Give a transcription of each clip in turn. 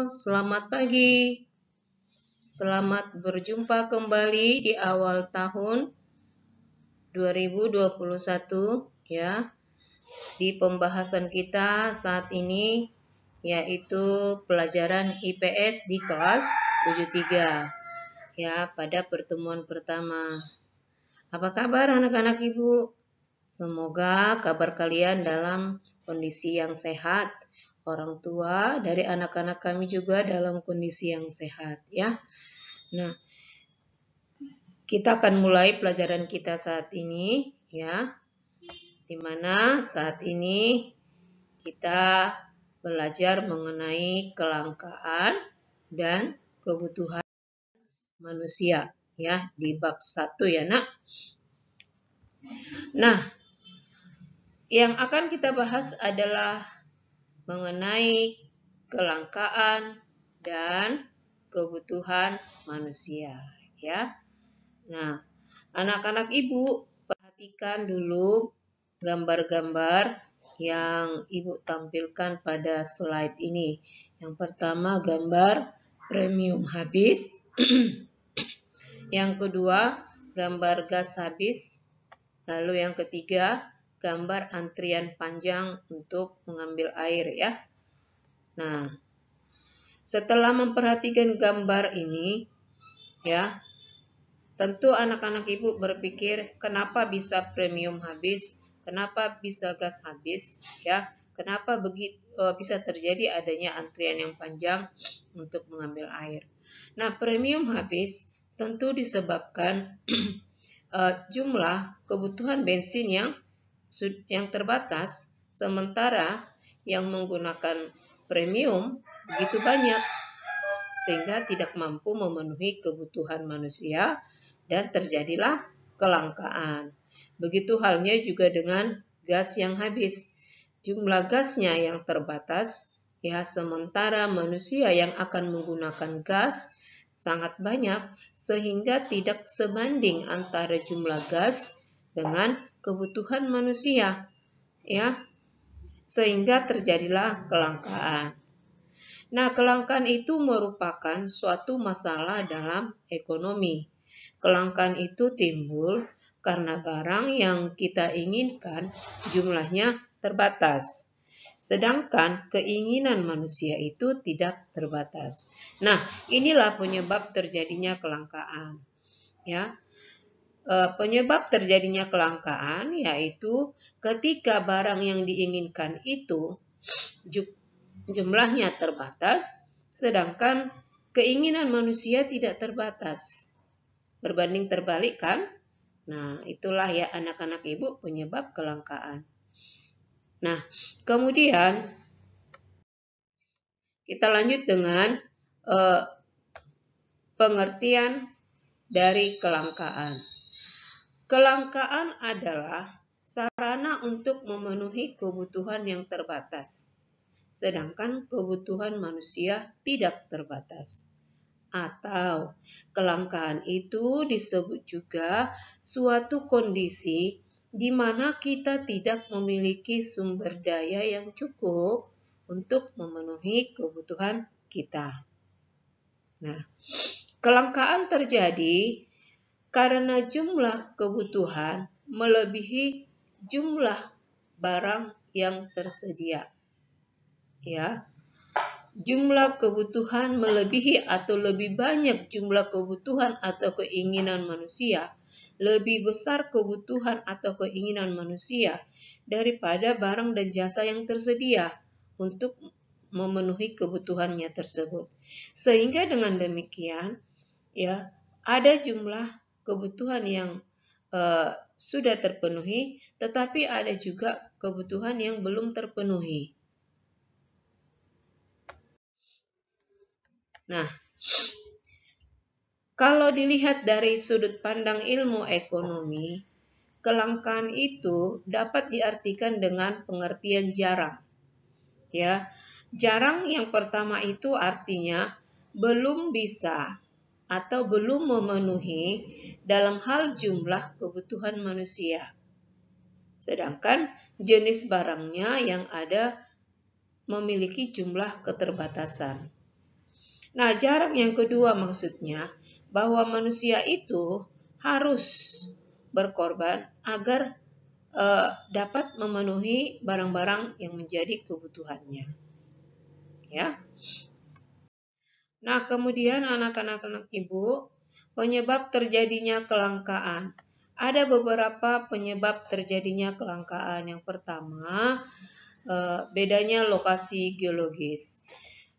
selamat pagi. Selamat berjumpa kembali di awal tahun 2021 ya. Di pembahasan kita saat ini yaitu pelajaran IPS di kelas 73 ya, pada pertemuan pertama. Apa kabar anak-anak Ibu? Semoga kabar kalian dalam kondisi yang sehat. Orang tua dari anak-anak kami juga dalam kondisi yang sehat ya. Nah, kita akan mulai pelajaran kita saat ini ya. Dimana saat ini kita belajar mengenai kelangkaan dan kebutuhan manusia ya, di bab 1 ya, Nak. Nah, yang akan kita bahas adalah mengenai kelangkaan dan kebutuhan manusia ya. Nah, anak-anak Ibu perhatikan dulu gambar-gambar yang Ibu tampilkan pada slide ini. Yang pertama gambar premium habis. Yang kedua gambar gas habis. Lalu yang ketiga gambar antrian panjang untuk mengambil air ya. Nah, setelah memperhatikan gambar ini ya, tentu anak-anak Ibu berpikir kenapa bisa premium habis, kenapa bisa gas habis ya, kenapa bisa terjadi adanya antrian yang panjang untuk mengambil air. Nah, premium habis tentu disebabkan jumlah kebutuhan bensin yang terbatas, sementara yang menggunakan premium begitu banyak sehingga tidak mampu memenuhi kebutuhan manusia dan terjadilah kelangkaan. Begitu halnya juga dengan gas yang habis. Jumlah gasnya yang terbatas ya, sementara manusia yang akan menggunakan gas sangat banyak sehingga tidak sebanding antara jumlah gas dengan kebutuhan manusia ya, sehingga terjadilah kelangkaan. Nah, kelangkaan itu merupakan suatu masalah dalam ekonomi. Kelangkaan itu timbul karena barang yang kita inginkan jumlahnya terbatas, sedangkan keinginan manusia itu tidak terbatas. Nah, inilah penyebab terjadinya kelangkaan ya. Penyebab terjadinya kelangkaan yaitu ketika barang yang diinginkan itu jumlahnya terbatas, sedangkan keinginan manusia tidak terbatas. Berbanding terbalik kan? Nah, itulah ya anak-anak Ibu penyebab kelangkaan. Nah, kemudian kita lanjut dengan pengertian dari kelangkaan. Kelangkaan adalah sarana untuk memenuhi kebutuhan yang terbatas, sedangkan kebutuhan manusia tidak terbatas. Atau kelangkaan itu disebut juga suatu kondisi di mana kita tidak memiliki sumber daya yang cukup untuk memenuhi kebutuhan kita. Nah, kelangkaan terjadi karena jumlah kebutuhan melebihi jumlah barang yang tersedia. Ya. Jumlah kebutuhan melebihi atau lebih banyak jumlah kebutuhan atau keinginan manusia, lebih besar kebutuhan atau keinginan manusia daripada barang dan jasa yang tersedia untuk memenuhi kebutuhannya tersebut. Sehingga dengan demikian, ya, ada jumlah kebutuhan yang sudah terpenuhi, tetapi ada juga kebutuhan yang belum terpenuhi. Nah, kalau dilihat dari sudut pandang ilmu ekonomi, kelangkaan itu dapat diartikan dengan pengertian jarang. Ya, jarang yang pertama itu artinya belum bisa atau belum memenuhi dalam hal jumlah kebutuhan manusia. Sedangkan jenis barangnya yang ada memiliki jumlah keterbatasan. Nah, jarak yang kedua maksudnya bahwa manusia itu harus berkorban agar dapat memenuhi barang-barang yang menjadi kebutuhannya. Ya. Nah, kemudian anak-anak ibu, penyebab terjadinya kelangkaan. Ada beberapa penyebab terjadinya kelangkaan. Yang pertama, bedanya lokasi geologis.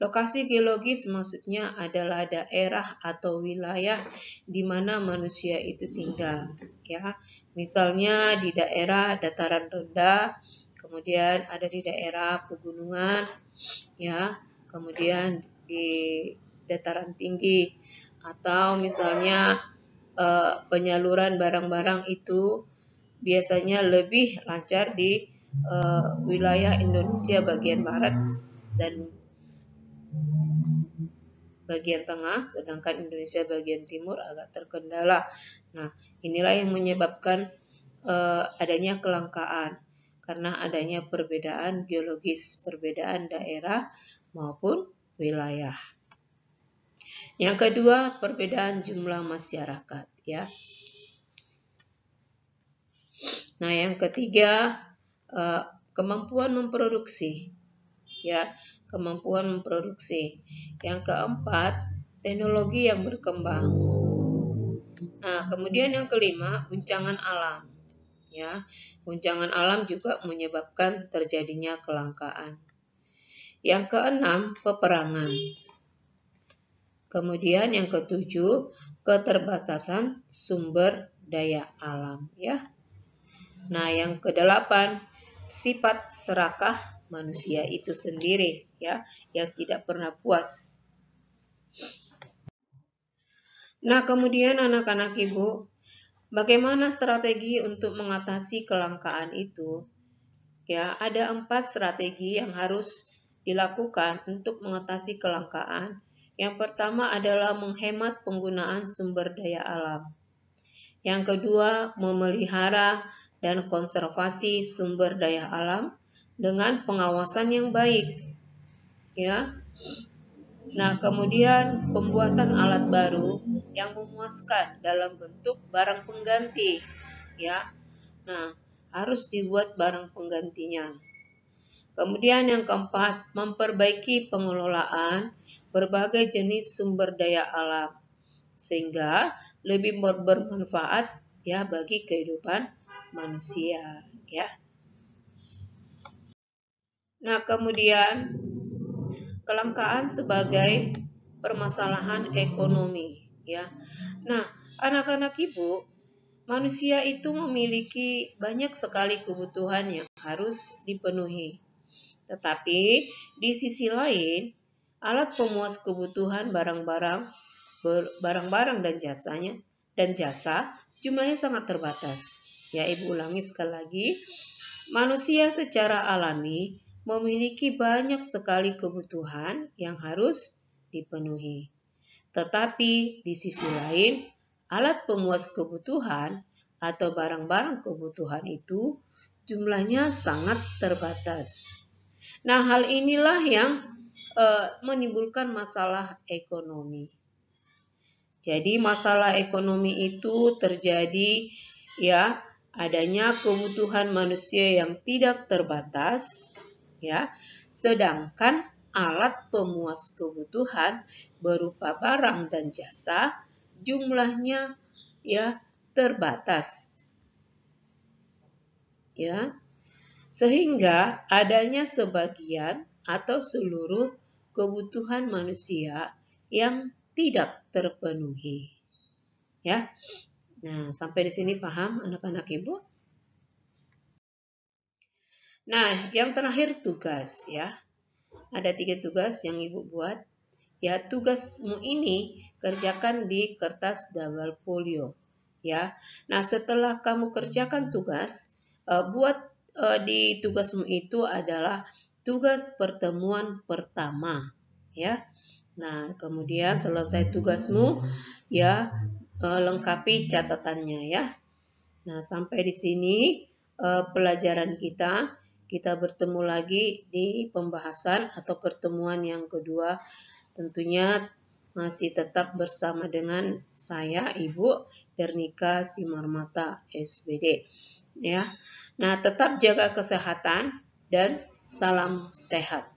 Lokasi geologis maksudnya adalah daerah atau wilayah di mana manusia itu tinggal, ya. Misalnya di daerah dataran rendah, kemudian ada di daerah pegunungan, ya. Kemudian di dataran tinggi, atau misalnya penyaluran barang-barang itu biasanya lebih lancar di wilayah Indonesia bagian barat dan bagian tengah, sedangkan Indonesia bagian timur agak terkendala. Nah, inilah yang menyebabkan adanya kelangkaan karena adanya perbedaan geologis, perbedaan daerah maupun wilayah. Yang kedua, perbedaan jumlah masyarakat, ya. Nah, yang ketiga, kemampuan memproduksi, ya, kemampuan memproduksi. Yang keempat, teknologi yang berkembang. Nah, kemudian yang kelima, guncangan alam, ya. Guncangan alam juga menyebabkan terjadinya kelangkaan. Yang keenam, peperangan. Kemudian yang ketujuh, keterbatasan sumber daya alam, ya. Nah, yang kedelapan, sifat serakah manusia itu sendiri, ya, yang tidak pernah puas. Nah, kemudian anak-anak ibu, bagaimana strategi untuk mengatasi kelangkaan itu? Ya, ada 4 strategi yang harus dilakukan untuk mengatasi kelangkaan. Yang pertama adalah menghemat penggunaan sumber daya alam. Yang kedua, memelihara dan konservasi sumber daya alam dengan pengawasan yang baik. Ya. Nah, kemudian pembuatan alat baru yang memuaskan dalam bentuk barang pengganti. Ya. Nah, harus dibuat barang penggantinya. Kemudian yang keempat, memperbaiki pengelolaan berbagai jenis sumber daya alam sehingga lebih bermanfaat, ya, bagi kehidupan manusia, ya. Nah, kemudian kelangkaan sebagai permasalahan ekonomi, ya. Nah, anak-anak ibu, manusia itu memiliki banyak sekali kebutuhan yang harus dipenuhi. Tetapi di sisi lain, alat pemuas kebutuhan barang-barang dan jasa jumlahnya sangat terbatas. Ya, Ibu ulangi sekali lagi. Manusia secara alami memiliki banyak sekali kebutuhan yang harus dipenuhi. Tetapi di sisi lain, alat pemuas kebutuhan atau barang-barang kebutuhan itu jumlahnya sangat terbatas. Nah, hal inilah yang menimbulkan masalah ekonomi. Jadi masalah ekonomi itu terjadi, ya, adanya kebutuhan manusia yang tidak terbatas, ya, sedangkan alat pemuas kebutuhan berupa barang dan jasa jumlahnya, ya, terbatas. Ya. Sehingga adanya sebagian atau seluruh kebutuhan manusia yang tidak terpenuhi. Ya. Nah, sampai di sini paham anak-anak ibu? Nah, yang terakhir tugas, ya. Ada 3 tugas yang ibu buat. Ya, tugasmu ini kerjakan di kertas double folio. Ya. Nah, setelah kamu kerjakan tugas, buat di tugasmu itu adalah tugas pertemuan pertama, ya. Nah, kemudian selesai tugasmu, ya, lengkapi catatannya, ya. Nah, sampai di sini pelajaran kita. Kita bertemu lagi di pembahasan atau pertemuan yang kedua. Tentunya masih tetap bersama dengan saya, Ibu Dernika Simarmata, SBD. Ya. Nah, tetap jaga kesehatan dan salam sehat.